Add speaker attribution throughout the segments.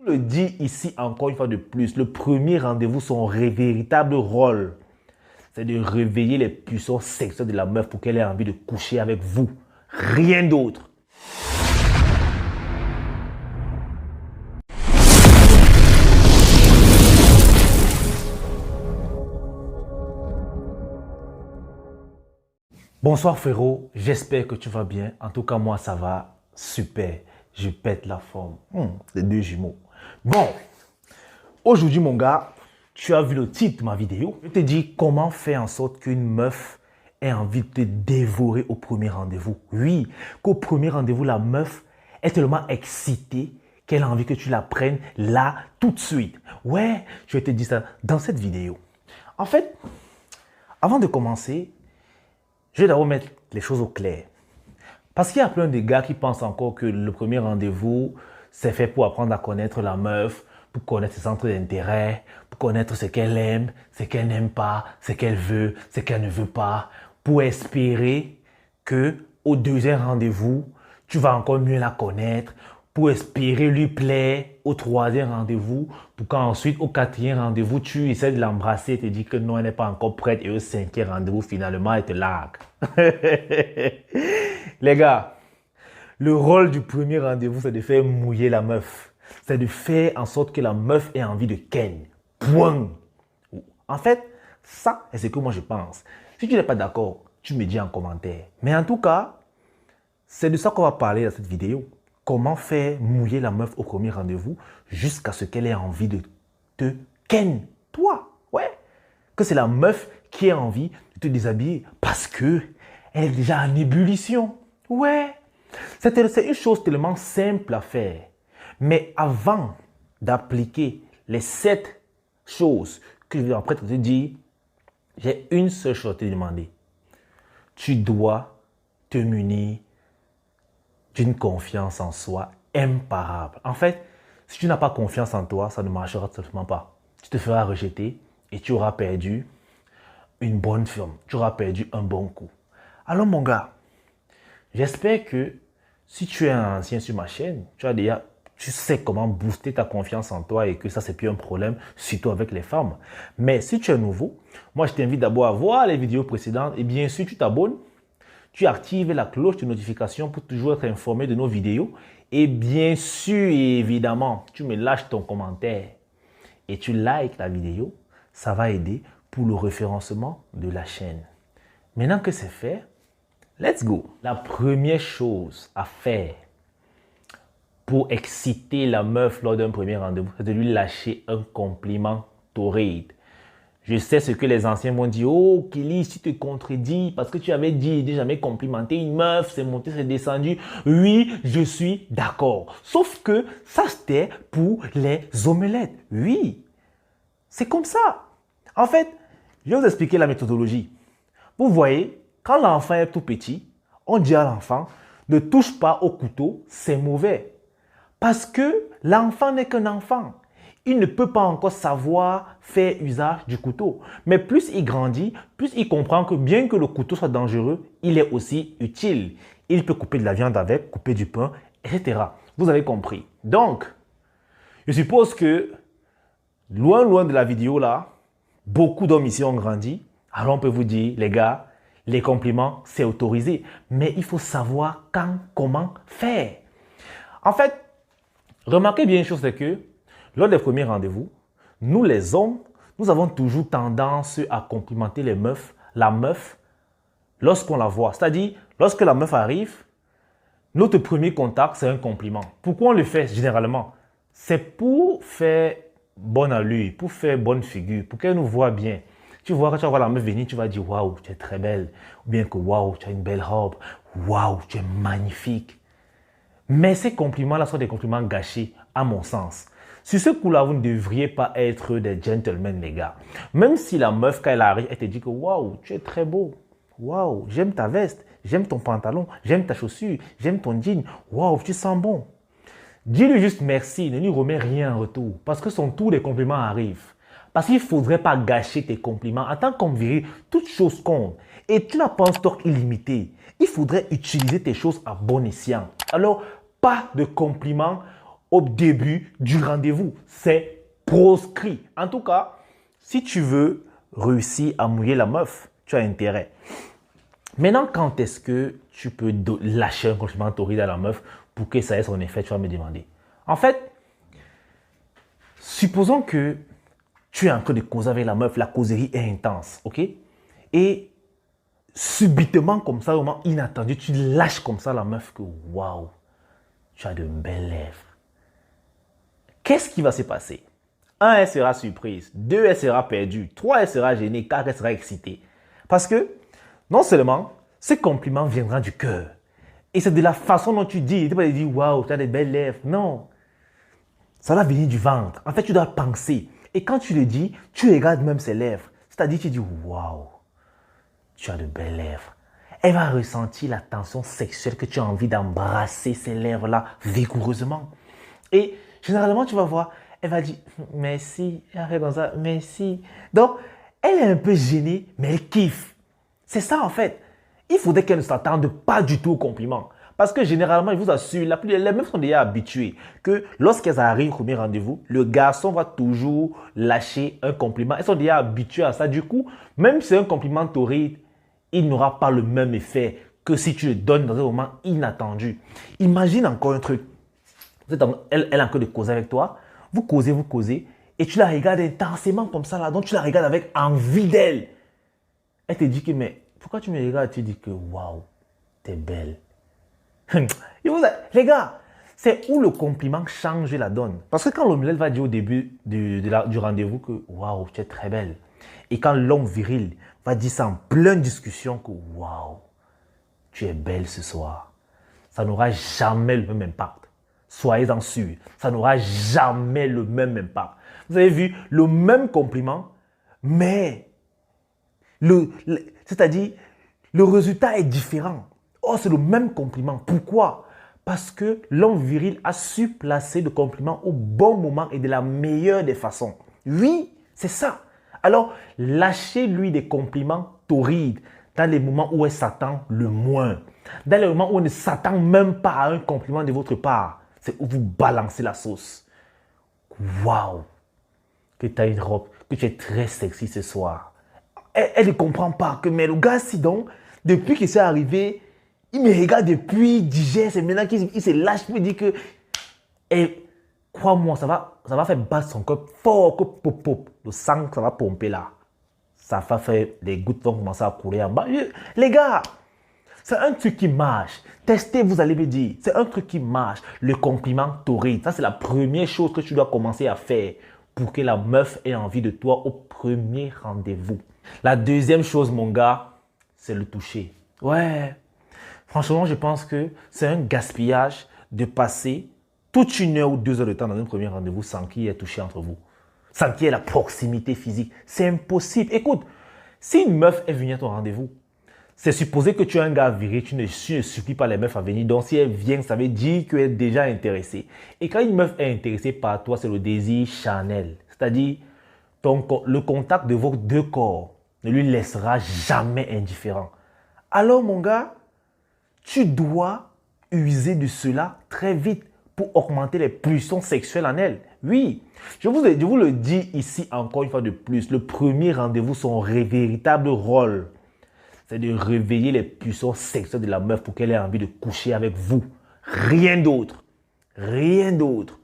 Speaker 1: Je le dis ici encore une fois de plus, le premier rendez-vous, son véritable rôle, c'est de réveiller les puissances sexuelles de la meuf pour qu'elle ait envie de coucher avec vous. Rien d'autre. Bonsoir frérot, j'espère que tu vas bien. En tout cas, moi, ça va super. Je pète la forme. Les deux jumeaux. Bon, aujourd'hui, mon gars, tu as vu le titre de ma vidéo. Je te dis comment faire en sorte qu'une meuf ait envie de te dévorer au premier rendez-vous. Oui, qu'au premier rendez-vous, la meuf est tellement excitée qu'elle a envie que tu la prennes là, tout de suite. Ouais, je vais te dire ça dans cette vidéo. En fait, avant de commencer, je vais d'abord mettre les choses au clair. Parce qu'il y a plein de gars qui pensent encore que le premier rendez-vous, c'est fait pour apprendre à connaître la meuf, pour connaître ses centres d'intérêt, pour connaître ce qu'elle aime, ce qu'elle n'aime pas, ce qu'elle veut, ce qu'elle ne veut pas, pour espérer que au deuxième rendez-vous, tu vas encore mieux la connaître, pour espérer lui plaire au troisième rendez-vous, pour qu'ensuite, au quatrième rendez-vous, tu essaies de l'embrasser et te dis que non, elle n'est pas encore prête, et au cinquième rendez-vous, finalement, elle te largue. Les gars, le rôle du premier rendez-vous, c'est de faire mouiller la meuf. C'est de faire en sorte que la meuf ait envie de ken. Point. En fait, ça, c'est ce que moi je pense. Si tu n'es pas d'accord, tu me dis en commentaire. Mais en tout cas, c'est de ça qu'on va parler dans cette vidéo. Comment faire mouiller la meuf au premier rendez-vous jusqu'à ce qu'elle ait envie de te ken. Toi, ouais. Que c'est la meuf qui a envie de te déshabiller parce que elle est déjà en ébullition. Ouais. C'est une chose tellement simple à faire. Mais avant d'appliquer les 7 choses que je vais après te dire, j'ai une seule chose à te demander. Tu dois te munir d'une confiance en soi imparable. En fait, si tu n'as pas confiance en toi, ça ne marchera tout simplement pas. Tu te feras rejeter et tu auras perdu une bonne firme. Tu auras perdu un bon coup. Alors mon gars, j'espère que si tu es un ancien sur ma chaîne, tu sais comment booster ta confiance en toi et que ça, c'est plus un problème, surtout avec les femmes. Mais si tu es nouveau, moi, je t'invite d'abord à voir les vidéos précédentes et bien sûr, tu t'abonnes. Tu actives la cloche de notification pour toujours être informé de nos vidéos. Et bien sûr, évidemment, tu me lâches ton commentaire et tu likes la vidéo. Ça va aider pour le référencement de la chaîne. Maintenant que c'est fait, let's go. La première chose à faire pour exciter la meuf lors d'un premier rendez-vous, c'est de lui lâcher un compliment torride. Je sais ce que les anciens m'ont dit. Oh, Kelly, tu te contredis parce que tu avais dit de jamais complimenter une meuf, c'est monté, c'est descendu. Oui, je suis d'accord. Sauf que ça, c'était pour les omelettes. Oui, c'est comme ça. En fait, je vais vous expliquer la méthodologie. Vous voyez, quand l'enfant est tout petit, on dit à l'enfant, ne touche pas au couteau, c'est mauvais. Parce que l'enfant n'est qu'un enfant. Il ne peut pas encore savoir faire usage du couteau. Mais plus il grandit, plus il comprend que bien que le couteau soit dangereux, il est aussi utile. Il peut couper de la viande avec, couper du pain, etc. Vous avez compris. Donc, je suppose que, loin de la vidéo là, beaucoup d'hommes ici ont grandi. Alors on peut vous dire, les gars, les compliments, c'est autorisé. Mais il faut savoir quand, comment faire. En fait, remarquez bien une chose, c'est que lors des premiers rendez-vous, nous les hommes, nous avons toujours tendance à complimenter la meuf, lorsqu'on la voit. C'est-à-dire, lorsque la meuf arrive, notre premier contact, c'est un compliment. Pourquoi on le fait généralement? C'est pour faire bonne allure, pour faire bonne figure, pour qu'elle nous voit bien. Tu vois, quand tu vas voir la meuf venir, tu vas dire « Waouh, tu es très belle » ou bien que « Waouh, tu as une belle robe » »,« Waouh, tu es magnifique ». Mais ces compliments-là sont des compliments gâchés, à mon sens. Sur ce coup-là, vous ne devriez pas être des gentlemen, les gars. Même si la meuf, quand elle arrive, elle te dit que « Waouh, tu es très beau. Waouh, j'aime ta veste, j'aime ton pantalon, j'aime ta chaussure, j'aime ton jean. Waouh, tu sens bon. » Dis-lui juste merci, ne lui remets rien en retour. Parce que son tour des compliments arrive. Parce qu'il ne faudrait pas gâcher tes compliments. En tant qu'homme viril, toute chose compte. Et tu n'as pas un stock illimité. Il faudrait utiliser tes choses à bon escient. Alors, pas de compliments au début du rendez-vous. C'est proscrit. En tout cas, si tu veux réussir à mouiller la meuf, tu as intérêt. Maintenant, quand est-ce que tu peux lâcher un compliment torride à la meuf pour que ça ait son effet, tu vas me demander. En fait, supposons que tu es en train de causer avec la meuf, la causerie est intense, ok? Et subitement, comme ça, au moment inattendu, tu lâches comme ça la meuf que waouh, tu as de belles lèvres. Qu'est-ce qui va se passer? 1, elle sera surprise. 2, elle sera perdue. 3, elle sera gênée. 4, elle sera excitée. Parce que, non seulement, ce compliment viendra du cœur. Et c'est de la façon dont tu dis. Tu ne peux pas dire, waouh, tu as des belles lèvres. Non. Ça va venir du ventre. En fait, tu dois penser. Et quand tu le dis, tu regardes même ses lèvres. C'est-à-dire, tu dis, waouh, tu as de belles lèvres. Elle va ressentir la tension sexuelle que tu as envie d'embrasser ces lèvres-là vigoureusement. Et généralement, tu vas voir, elle va dire merci, elle fait comme ça, merci. Donc, elle est un peu gênée, mais elle kiffe. C'est ça en fait. Il faudrait qu'elle ne s'attende pas du tout au compliment. Parce que généralement, je vous assure, les meufs sont déjà habituées que lorsqu'elles arrivent au premier rendez-vous, le garçon va toujours lâcher un compliment. Elles sont déjà habituées à ça. Du coup, même si c'est un compliment torride, il n'aura pas le même effet que si tu le donnes dans un moment inattendu. Imagine encore un truc. Elle est en train de causer avec toi. Vous causez, et tu la regardes intensément comme ça, là. Donc, tu la regardes avec envie d'elle. Elle te dit que, mais pourquoi tu me regardes? Tu dis que, waouh, t'es belle. Les gars, c'est où le compliment change la donne. Parce que quand l'homme va dire au début du rendez-vous que, waouh, tu es très belle. Et quand l'homme viril va dire ça en pleine discussion que, waouh, tu es belle ce soir. Ça n'aura jamais le même impact. Soyez-en sûrs, ça n'aura jamais le même impact. Vous avez vu, le même compliment, mais c'est-à-dire, le résultat est différent. Oh, c'est le même compliment. Pourquoi? Parce que l'homme viril a su placer le compliment au bon moment et de la meilleure des façons. Oui, c'est ça. Alors, lâchez-lui des compliments torrides dans les moments où elle s'attend le moins. Dans les moments où elle ne s'attend même pas à un compliment de votre part. C'est où vous balancez la sauce. Waouh! Que tu as une robe, que tu es très sexy ce soir. Elle ne comprend pas que, mais le gars, si donc, depuis qu'il s'est arrivé, il me regarde depuis, il digère, c'est maintenant qu'il se lâche, il me dit que, et crois-moi, ça va faire battre son cœur fort, que pop, pop. Le sang, ça va pomper là. Ça va faire, les gouttes vont commencer à couler en bas. Les gars, c'est un truc qui marche. Testez, vous allez me dire. C'est un truc qui marche. Le compliment torride. Ça, c'est la première chose que tu dois commencer à faire pour que la meuf ait envie de toi au premier rendez-vous. La deuxième chose, mon gars, c'est le toucher. Ouais. Franchement, je pense que c'est un gaspillage de passer toute 1 heure ou 2 heures de temps dans un premier rendez-vous sans qu'il y ait touché entre vous. Sans qu'il y ait la proximité physique. C'est impossible. Écoute, si une meuf est venue à ton rendez-vous, c'est supposé que tu es un gars viril, tu ne supplies pas les meufs à venir. Donc, si elle vient, ça veut dire qu'elle est déjà intéressée. Et quand une meuf est intéressée par toi, c'est le désir charnel. C'est-à-dire, le contact de vos deux corps ne lui laissera jamais indifférent. Alors, mon gars, tu dois user de cela très vite pour augmenter les pulsions sexuelles en elle. Oui, je vous le dis ici encore une fois de plus. Le premier rendez-vous, son véritable rôle, c'est de réveiller les pulsions sexuelles de la meuf pour qu'elle ait envie de coucher avec vous. Rien d'autre. Rien d'autre.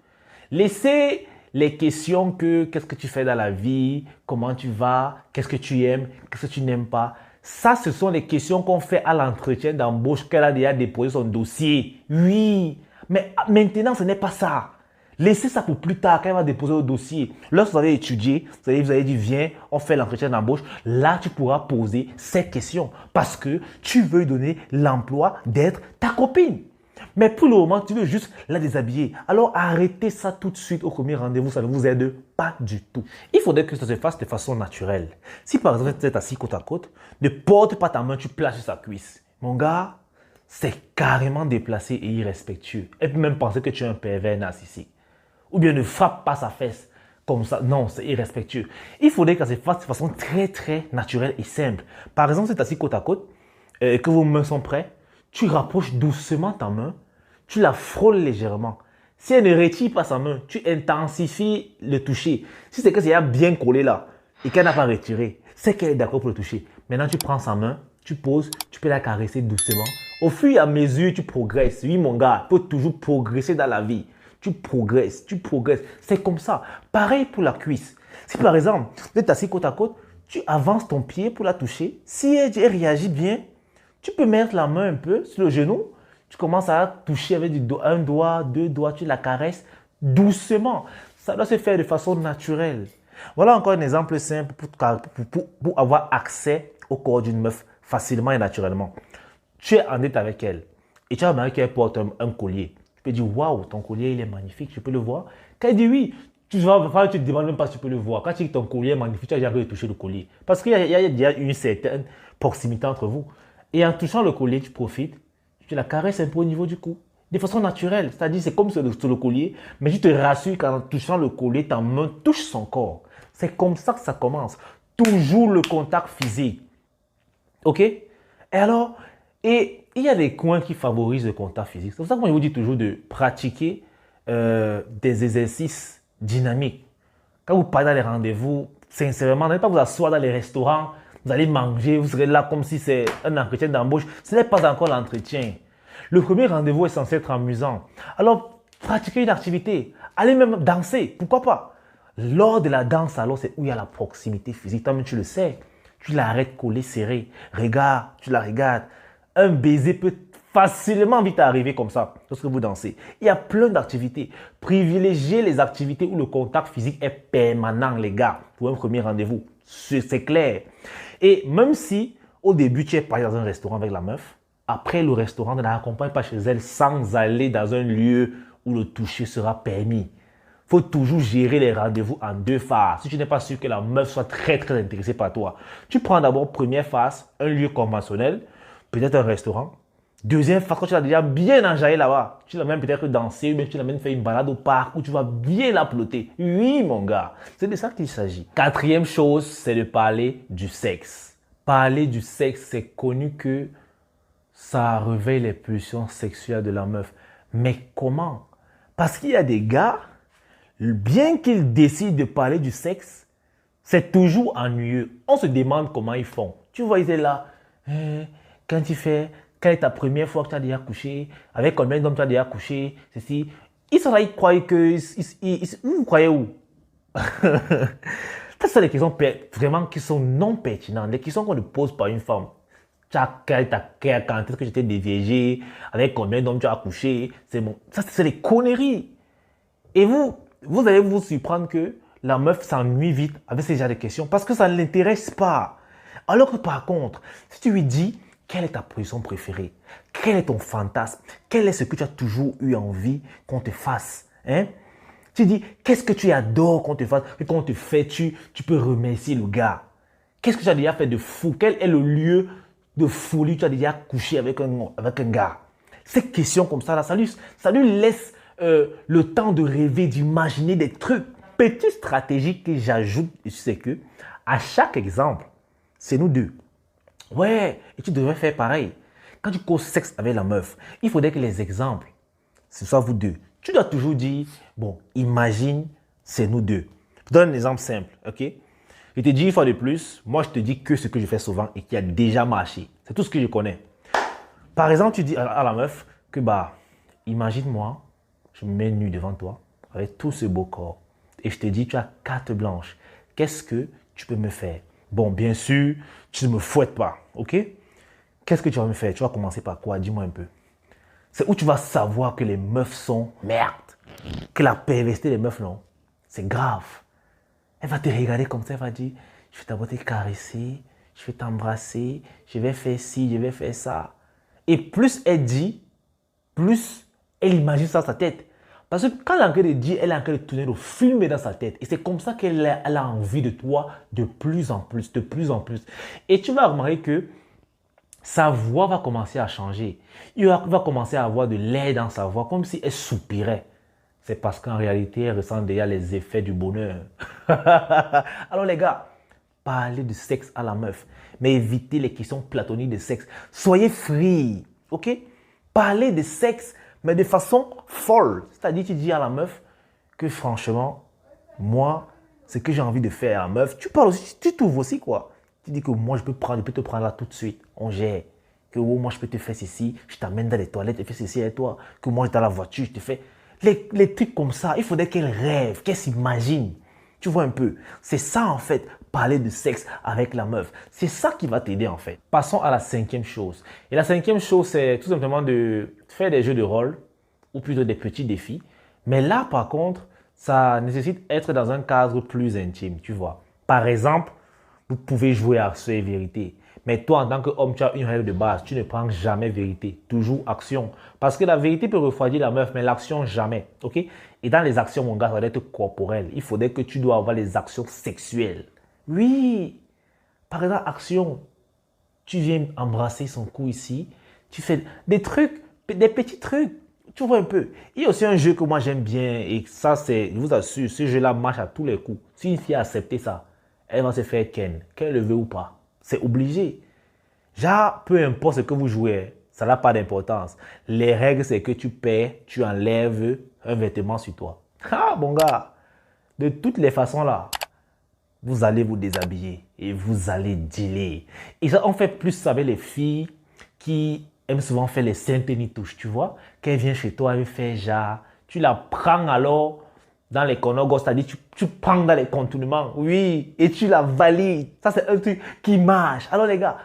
Speaker 1: Laissez les questions que qu'est-ce que tu fais dans la vie, comment tu vas, qu'est-ce que tu aimes, qu'est-ce que tu n'aimes pas. Ça, ce sont les questions qu'on fait à l'entretien d'embauche qu'elle a déjà déposé son dossier. Oui, mais maintenant, ce n'est pas ça. Laissez ça pour plus tard quand elle va déposer le dossier. Lorsque vous avez étudié, vous avez dit viens, on fait l'entretien d'embauche. Là, tu pourras poser ces questions parce que tu veux lui donner l'emploi d'être ta copine. Mais pour le moment, tu veux juste la déshabiller. Alors arrêtez ça tout de suite au premier rendez-vous, ça ne vous aide pas du tout. Il faudrait que ça se fasse de façon naturelle. Si par exemple tu es assis côte à côte, ne porte pas ta main, tu places sur sa cuisse. Mon gars, c'est carrément déplacé et irrespectueux. Elle peut même penser que tu es un pervers narcissique. Ou bien ne frappe pas sa fesse comme ça. Non, c'est irrespectueux. Il faudrait que ça se fasse de façon très très naturelle et simple. Par exemple, si tu es assis côte à côte, que vos mains sont prêtes, tu rapproches doucement ta main, tu la frôles légèrement. Si elle ne retire pas sa main, tu intensifies le toucher. Si c'est que c'est bien collé là et qu'elle n'a pas retiré, c'est qu'elle est d'accord pour le toucher. Maintenant, tu prends sa main, tu poses, tu peux la caresser doucement. Au fur et à mesure, tu progresses. Oui, mon gars, il faut toujours progresser dans la vie. Tu progresses, tu progresses. C'est comme ça. Pareil pour la cuisse. Si par exemple, vous êtes assis côte à côte, tu avances ton pied pour la toucher. Si elle réagit bien, tu peux mettre la main un peu sur le genou. Tu commences à toucher avec un doigt, deux doigts, tu la caresses doucement. Ça doit se faire de façon naturelle. Voilà encore un exemple simple pour avoir accès au corps d'une meuf facilement et naturellement. Tu es en date avec elle et tu as remarqué qu'elle porte un collier. Tu peux dire, waouh, ton collier, il est magnifique, je peux le voir. Quand elle dit oui, tu ne te demandes même pas si tu peux le voir. Quand tu dis que ton collier est magnifique, tu as déjà touché le collier. Parce qu'il y a déjà une certaine proximité entre vous. Et en touchant le collier, tu profites, tu la caresses un peu au niveau du cou. De façon naturelle. C'est-à-dire, c'est comme sur le collier, mais tu te rassures qu'en touchant le collier, ta main touche son corps. C'est comme ça que ça commence. Toujours le contact physique. OK? Et alors, et il y a des coins qui favorisent le contact physique. C'est pour ça que moi, je vous dis toujours de pratiquer des exercices dynamiques. Quand vous partez dans les rendez-vous, sincèrement, n'allez pas vous asseoir dans les restaurants, vous allez manger, vous serez là comme si c'est un entretien d'embauche. Ce n'est pas encore l'entretien. Le premier rendez-vous est censé être amusant. Alors, pratiquez une activité. Allez même danser, pourquoi pas? Lors de la danse, alors, c'est où il y a la proximité physique. Toi-même, tu le sais. Tu l'arrêtes collée, serrée. Regarde, tu la regardes. Un baiser peut facilement vite arriver comme ça lorsque vous dansez. Il y a plein d'activités. Privilégiez les activités où le contact physique est permanent, les gars, pour un premier rendez-vous. C'est clair. Et même si au début, tu es pas dans un restaurant avec la meuf, après le restaurant, ne la raccompagne pas chez elle sans aller dans un lieu où le toucher sera permis. Il faut toujours gérer les rendez-vous en deux phases. Si tu n'es pas sûr que la meuf soit très très intéressée par toi, tu prends d'abord première phase, un lieu conventionnel, peut-être un restaurant. Deuxième phase, quand tu l'as déjà bien enjaillé là-bas, tu l'as même peut-être dansé, ou même tu l'as même fait une balade au parc où tu vas bien la ploter. Oui, mon gars, c'est de ça qu'il s'agit. Quatrième chose, c'est de parler du sexe. Parler du sexe, c'est connu que ça réveille les pulsions sexuelles de la meuf. Mais comment? Parce qu'il y a des gars, bien qu'ils décident de parler du sexe, c'est toujours ennuyeux. On se demande comment ils font. Tu vois, ils étaient là. Quand tu fais, quelle est ta première fois que tu as déjà couché? Avec combien d'hommes tu as déjà couché? Ceci. Ils sont là, ils croient que... vous croyez où? Ça, c'est des questions vraiment qui sont non pertinentes. Des questions qu'on ne pose pas à une femme. Quand est-ce que j'étais déviégé? Avec combien d'hommes tu as couché? Bon. Ça, c'est des conneries. Et vous allez vous surprendre que la meuf s'ennuie vite avec ces genres de questions parce que ça ne l'intéresse pas. Alors que par contre, si tu lui dis quelle est ta position préférée, quel est ton fantasme, quel est ce que tu as toujours eu envie qu'on te fasse, hein? Tu dis qu'est-ce que tu adores qu'on te fasse, et quand on te fait, tu peux remercier le gars. Qu'est-ce que tu as déjà fait de fou? Quel est le lieu de folie tu as déjà couché avec un gars? Ces questions comme ça, là, ça lui laisse le temps de rêver, d'imaginer des trucs. Petite stratégie que j'ajoute, c'est que à chaque exemple, c'est nous deux. Ouais, et tu devrais faire pareil. Quand tu causes sexe avec la meuf, il faudrait que les exemples, ce soit vous deux. Tu dois toujours dire, bon, imagine, c'est nous deux. Je te donne un exemple simple, ok? Je te dis une fois de plus, moi je te dis que ce que je fais souvent et qui a déjà marché. C'est tout ce que je connais. Par exemple, tu dis à la meuf que, bah, imagine-moi, je me mets nu devant toi avec tout ce beau corps et je te dis, tu as carte blanche. Qu'est-ce que tu peux me faire? Bon, bien sûr, tu ne me fouettes pas, ok? Qu'est-ce que tu vas me faire? Tu vas commencer par quoi? Dis-moi un peu. C'est où tu vas savoir que les meufs sont merde. Que la perversité des meufs, non. C'est grave. Elle va te regarder comme ça, elle va dire, je vais d'abord te caresser, je vais t'embrasser, je vais faire ci, je vais faire ça. Et plus elle dit, plus elle imagine ça dans sa tête. Parce que quand elle est en train de dire, elle est en train de tourner le film dans sa tête. Et c'est comme ça qu'elle a envie de toi de plus en plus, de plus en plus. Et tu vas remarquer que sa voix va commencer à changer. Il va commencer à avoir de l'air dans sa voix, comme si elle soupirait. C'est parce qu'en réalité, elle ressent déjà les effets du bonheur. Alors les gars, parlez de sexe à la meuf, mais évitez les questions platoniques de sexe. Soyez free, ok? Parlez de sexe, mais de façon folle. C'est-à-dire, tu dis à la meuf que franchement, moi, ce que j'ai envie de faire à la meuf, tu parles aussi, tu t'ouvres aussi, quoi. Tu dis que moi, je peux te prendre là tout de suite. On gère. Que oh, moi, je peux te faire ceci, je t'amène dans les toilettes, je fais ceci avec toi. Que moi, je suis dans la voiture, je te fais. Les trucs comme ça, il faudrait qu'elle rêve, qu'elle s'imagine. Tu vois un peu. C'est ça, en fait, parler de sexe avec la meuf. C'est ça qui va t'aider, en fait. Passons à la cinquième chose. Et la cinquième chose, c'est tout simplement de faire des jeux de rôle, ou plutôt des petits défis. Mais là, par contre, ça nécessite d'être dans un cadre plus intime, tu vois. Par exemple, vous pouvez jouer à action et vérité. Mais toi, en tant qu'homme, tu as une règle de base. Tu ne prends jamais vérité. Toujours action. Parce que la vérité peut refroidir la meuf, mais l'action, jamais. OK? Et dans les actions, mon gars, ça doit être corporel. Il faudrait que tu dois avoir les actions sexuelles. Oui. Par exemple, action. Tu viens embrasser son cou ici. Tu fais des trucs, des petits trucs. Tu vois un peu. Il y a aussi un jeu que moi j'aime bien. Et ça, c'est, je vous assure, ce jeu-là marche à tous les coups. Si une fille a accepté ça, elle va se faire ken, qu'elle le veut ou pas. C'est obligé. Genre, peu importe ce que vous jouez, ça n'a pas d'importance. Les règles, c'est que tu perds, tu enlèves un vêtement sur toi. Ah, bon gars, de toutes les façons là, vous allez vous déshabiller et vous allez dealer. Et ça, on fait plus ça avec les filles qui aiment souvent faire les saint-denis-touches, tu vois. Quand elle vient chez toi, elle fait genre, tu la prends alors dans les conogos, c'est-à-dire tu prends dans les contournements, oui, et tu la valides. Ça, c'est un truc qui marche. Alors les gars,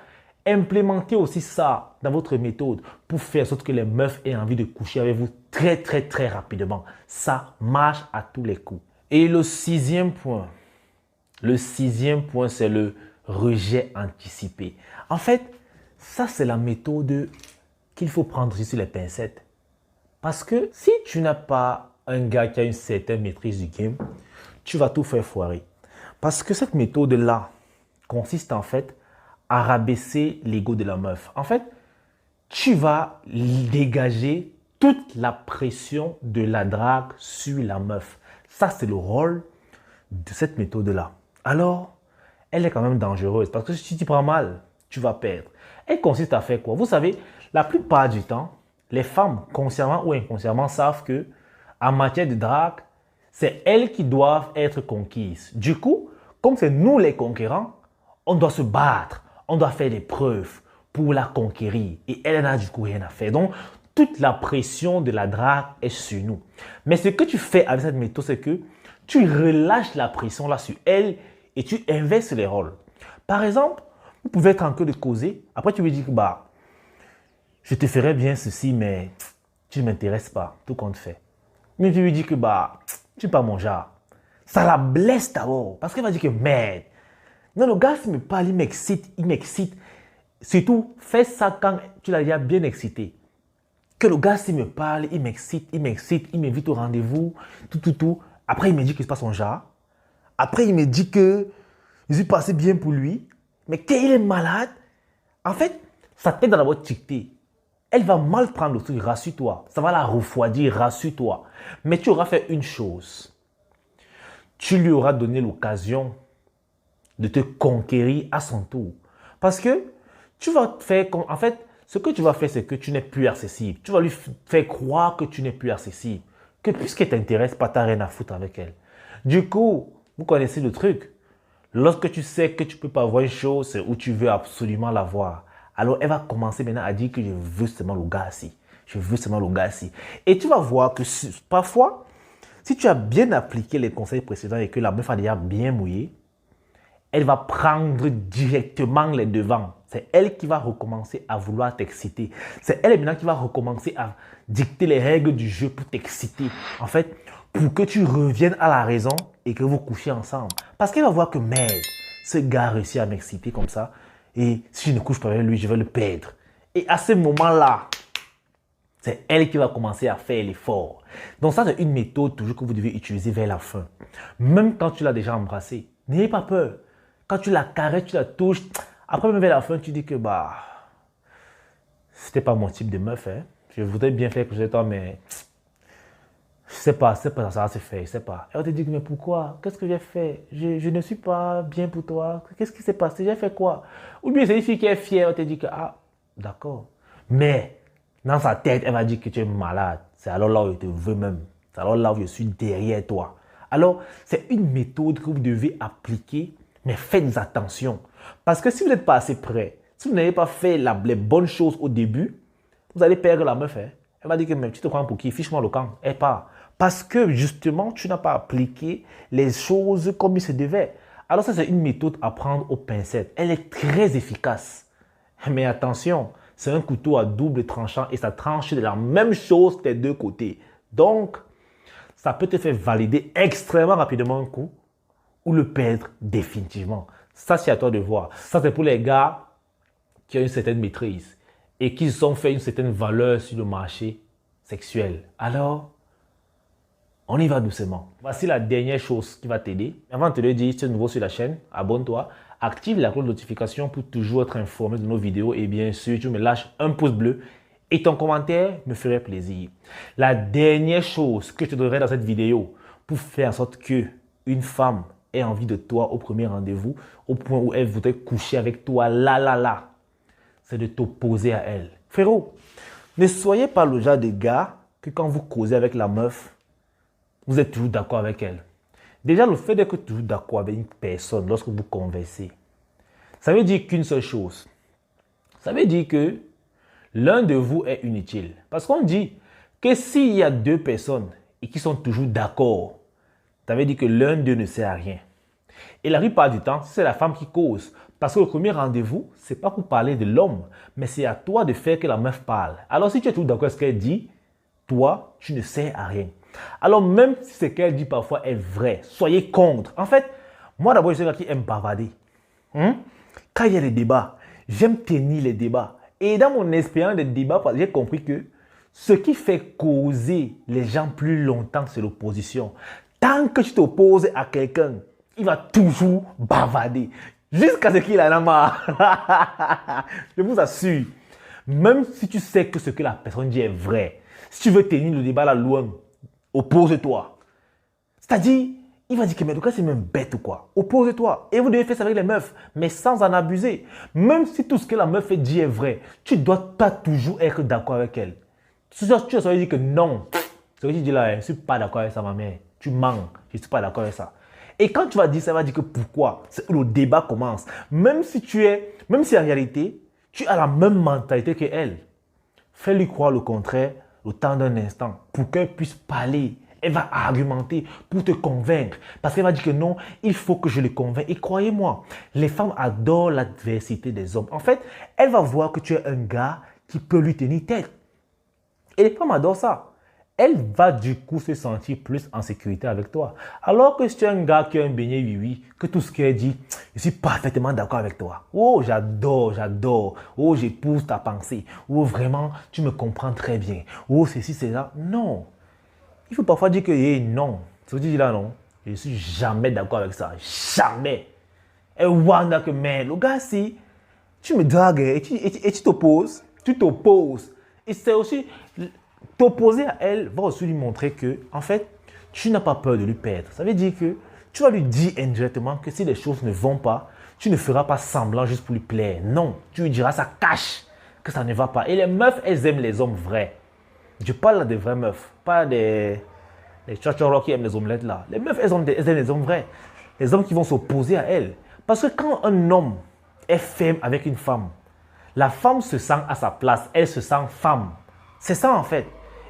Speaker 1: implémentez aussi ça dans votre méthode pour faire en sorte que les meufs aient envie de coucher avec vous très, très, très rapidement. Ça marche à tous les coups. Et le sixième point, c'est le rejet anticipé. En fait, ça, c'est la méthode qu'il faut prendre sur les pincettes. Parce que si tu n'as pas un gars qui a une certaine maîtrise du game, tu vas tout faire foirer. Parce que cette méthode-là consiste en fait à rabaisser l'ego de la meuf. En fait, tu vas dégager toute la pression de la drague sur la meuf. Ça, c'est le rôle de cette méthode-là. Alors, elle est quand même dangereuse parce que si tu t'y prends mal, tu vas perdre. Elle consiste à faire quoi? Vous savez, la plupart du temps, les femmes, consciemment ou inconsciemment, savent que en matière de drague, c'est elles qui doivent être conquises. Du coup, comme c'est nous les conquérants, on doit se battre, on doit faire des preuves pour la conquérir. Et elle n'a du coup rien à faire. Donc, toute la pression de la drague est sur nous. Mais ce que tu fais avec cette méthode, c'est que tu relâches la pression là sur elle et tu inverses les rôles. Par exemple, vous pouvez être en train de causer. Après, tu lui dis que bah, je te ferais bien ceci, mais tu ne m'intéresses pas, tout compte fait. Mais tu lui dis que bah, tu n'es pas mon genre. Ça la blesse d'abord. Parce qu'elle va dire que merde. Non, le gars, s'il me parle, il m'excite, il m'excite. Surtout, fais ça quand tu l'as déjà bien excité. Que le gars, s'il me parle, il m'excite, il m'invite au rendez-vous, tout. Après, il me dit que c'est pas son genre. Après, il me dit que je suis passé bien pour lui. Mais qu'il est malade. En fait, ça t'aide dans la boîte dictée. Elle va mal prendre le truc, rassure-toi. Ça va la refroidir, rassure-toi. Mais tu auras fait une chose. Tu lui auras donné l'occasion de te conquérir à son tour. Parce que tu vas faire, en fait, ce que tu vas faire, c'est que tu n'es plus accessible. Tu vas lui faire croire que tu n'es plus accessible. Que puisqu'elle t'intéresse pas, tu n'as rien à foutre avec elle. Du coup, vous connaissez le truc. Lorsque tu sais que tu ne peux pas voir une chose, c'est où tu veux absolument la voir. Alors, elle va commencer maintenant à dire que je veux seulement le gars-ci. Je veux seulement le gars-ci. Et tu vas voir que parfois, si tu as bien appliqué les conseils précédents et que la meuf a déjà bien mouillé, elle va prendre directement les devants. C'est elle qui va recommencer à vouloir t'exciter. C'est elle maintenant qui va recommencer à dicter les règles du jeu pour t'exciter. En fait, pour que tu reviennes à la raison et que vous couchiez ensemble. Parce qu'elle va voir que merde, ce gars a réussi à m'exciter comme ça. Et si je ne couche pas avec lui, je vais le perdre. Et à ce moment-là, c'est elle qui va commencer à faire l'effort. Donc ça, c'est une méthode toujours que vous devez utiliser vers la fin. Même quand tu l'as déjà embrassé, n'ayez pas peur. Quand tu la caresses, tu la touches, après même vers la fin, tu dis que bah, c'était pas mon type de meuf. Hein. Je voudrais bien faire quelque chose de toi, mais je sais pas, ça va se faire, je sais pas. Et on te dit, mais pourquoi? Qu'est-ce que j'ai fait? Je ne suis pas bien pour toi. Qu'est-ce qui s'est passé? J'ai fait quoi? Ou bien c'est une fille qui est fière, on te dit que, ah, d'accord. Mais Dans sa tête, elle va dire que tu es malade. C'est alors là où je te veux même. C'est alors là où je suis derrière toi. Alors, c'est une méthode que vous devez appliquer, mais faites attention. Parce que si vous n'êtes pas assez prêt, si vous n'avez pas fait les bonnes choses au début, vous allez perdre la meuf. Hein. Elle va dire que même tu te prends pour qui? Fiche-moi le camp. Elle part. Parce que justement, tu n'as pas appliqué les choses comme il se devait. Alors ça, c'est une méthode à prendre aux pincettes. Elle est très efficace. Mais attention, c'est un couteau à double tranchant et ça tranche de la même chose des deux côtés. Donc, ça peut te faire valider extrêmement rapidement un coup ou le perdre définitivement. Ça, c'est à toi de voir. Ça, c'est pour les gars qui ont une certaine maîtrise et qui se sont fait une certaine valeur sur le marché sexuel. Alors, on y va doucement. Voici la dernière chose qui va t'aider. Avant de te le dire, si tu es nouveau sur la chaîne, abonne-toi, active la cloche de notification pour toujours être informé de nos vidéos et bien sûr, tu me lâches un pouce bleu et ton commentaire me ferait plaisir. La dernière chose que je te donnerai dans cette vidéo pour faire en sorte qu'une femme ait envie de toi au premier rendez-vous, au point où elle voudrait coucher avec toi là, c'est de t'opposer à elle. Frérot, ne soyez pas le genre de gars que quand vous causez avec la meuf, vous êtes toujours d'accord avec elle. Déjà, le fait d'être toujours d'accord avec une personne lorsque vous conversez, ça veut dire qu'une seule chose. Ça veut dire que l'un de vous est inutile. Parce qu'on dit que s'il y a deux personnes et qui sont toujours d'accord, ça veut dire que l'un d'eux ne sert à rien. Et la plupart du temps, c'est la femme qui cause. Parce que le premier rendez-vous, ce n'est pas pour parler de l'homme, mais c'est à toi de faire que la meuf parle. Alors si tu es toujours d'accord avec ce qu'elle dit, toi, tu ne sers à rien. Alors même si ce qu'elle dit parfois est vrai, soyez contre. En fait, moi d'abord, je suis un gars qui aime bavarder. Quand il y a des débats, j'aime tenir les débats. Et dans mon expérience des débats, j'ai compris que ce qui fait causer les gens plus longtemps, c'est l'opposition. Tant que tu t'opposes à quelqu'un, il va toujours bavarder. Jusqu'à ce qu'il en a marre. Je vous assure. Même si tu sais que ce que la personne dit est vrai, si tu veux tenir le débat là loin, oppose-toi. C'est-à-dire, il va dire que mais c'est même bête ou quoi. Oppose-toi. Et vous devez faire ça avec les meufs, mais sans en abuser. Même si tout ce que la meuf dit est vrai, tu ne dois pas toujours être d'accord avec elle. Tu dois dire que non. Ce que tu dis là, je ne suis pas d'accord avec ça, ma mère. Tu mens. Je ne suis pas d'accord avec ça. Et quand tu vas dire ça, va dire que pourquoi? C'est où le débat commence. Même si en réalité, tu as la même mentalité qu'elle. Fais-lui croire le contraire le temps d'un instant pour qu'elle puisse parler. Elle va argumenter pour te convaincre. Parce qu'elle va dire que non, il faut que je le convainque. Et croyez-moi, les femmes adorent l'adversité des hommes. En fait, elle va voir que tu es un gars qui peut lui tenir tête. Et les femmes adorent ça. Elle va du coup se sentir plus en sécurité avec toi. Alors que si tu es un gars qui a un beignet oui, que tout ce qu'elle dit, je suis parfaitement d'accord avec toi. Oh, j'adore. Oh, j'épouse ta pensée. Oh, vraiment, tu me comprends très bien. Oh, ceci, c'est ça. Non. Il faut parfois dire que non. Ce que tu dis là, non. Je ne suis jamais d'accord avec ça. Jamais. Et wanda que, mais le gars, si tu me dragues et tu t'opposes, Et c'est aussi... T'opposer à elle va aussi lui montrer que, en fait, tu n'as pas peur de lui perdre. Ça veut dire que tu vas lui dire indirectement que si les choses ne vont pas, tu ne feras pas semblant juste pour lui plaire. Non, tu lui diras, ça cache que ça ne va pas. Et les meufs, elles aiment les hommes vrais. Je parle là des vraies meufs, pas des tchatchoros qui aiment les omelettes là. Les meufs, elles aiment les hommes vrais. Les hommes qui vont s'opposer à elles. Parce que quand un homme est ferme avec une femme, la femme se sent à sa place, elle se sent femme. C'est ça en fait.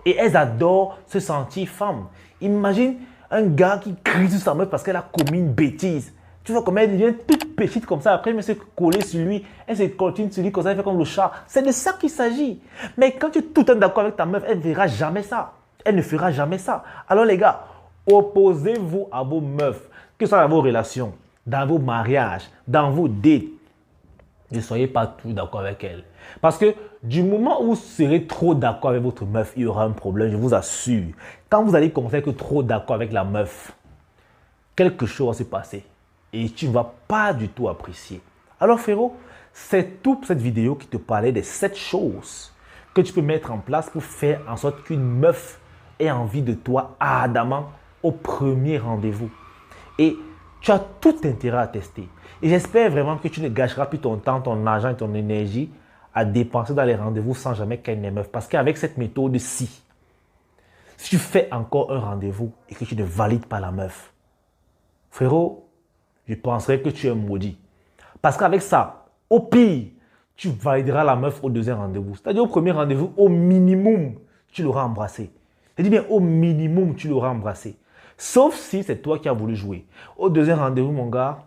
Speaker 1: Et elles adorent se sentir femme. Imagine un gars qui crie sur sa meuf parce qu'elle a commis une bêtise. Tu vois comment elle devient toute petite comme ça. Après, elle se coller sur lui. Elle se continue sur lui comme ça. Elle fait comme le chat. C'est de ça qu'il s'agit. Mais quand tu es tout le temps d'accord avec ta meuf, elle ne verra jamais ça. Elle ne fera jamais ça. Alors les gars, opposez-vous à vos meufs. Que ce soit dans vos relations, dans vos mariages, dans vos dates. Ne soyez pas tout d'accord avec elle. Parce que du moment où vous serez trop d'accord avec votre meuf, il y aura un problème, je vous assure. Quand vous allez commencer à être trop d'accord avec la meuf, quelque chose va se passer. Et tu ne vas pas du tout apprécier. Alors frérot, c'est tout pour cette vidéo qui te parlait des 7 choses que tu peux mettre en place pour faire en sorte qu'une meuf ait envie de toi ardemment au premier rendez-vous. Et tu as tout intérêt à tester. Et j'espère vraiment que tu ne gâcheras plus ton temps, ton argent et ton énergie à dépenser dans les rendez-vous sans jamais ken les meufs. Parce qu'avec cette méthode-ci, si tu fais encore un rendez-vous et que tu ne valides pas la meuf, frérot, je penserais que tu es maudit. Parce qu'avec ça, au pire, tu valideras la meuf au deuxième rendez-vous. C'est-à-dire au premier rendez-vous, au minimum, tu l'auras embrassé. Je dis bien au minimum, tu l'auras embrassé. Sauf si c'est toi qui as voulu jouer. Au deuxième rendez-vous, mon gars,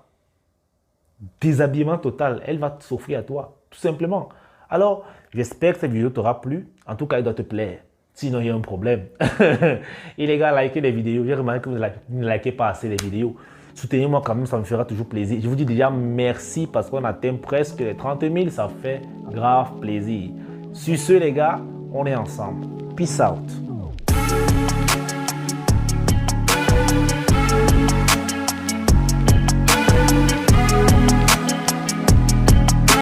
Speaker 1: déshabillement total. Elle va s'offrir à toi, tout simplement. Alors, j'espère que cette vidéo t'aura plu. En tout cas, elle doit te plaire. Sinon, il y a un problème. Et les gars, likez les vidéos. J'ai remarqué que vous ne likez pas assez les vidéos. Soutenez-moi quand même, ça me fera toujours plaisir. Je vous dis déjà merci parce qu'on atteint presque les 30 000. Ça fait grave plaisir. Sur ce, les gars, on est ensemble. Peace out.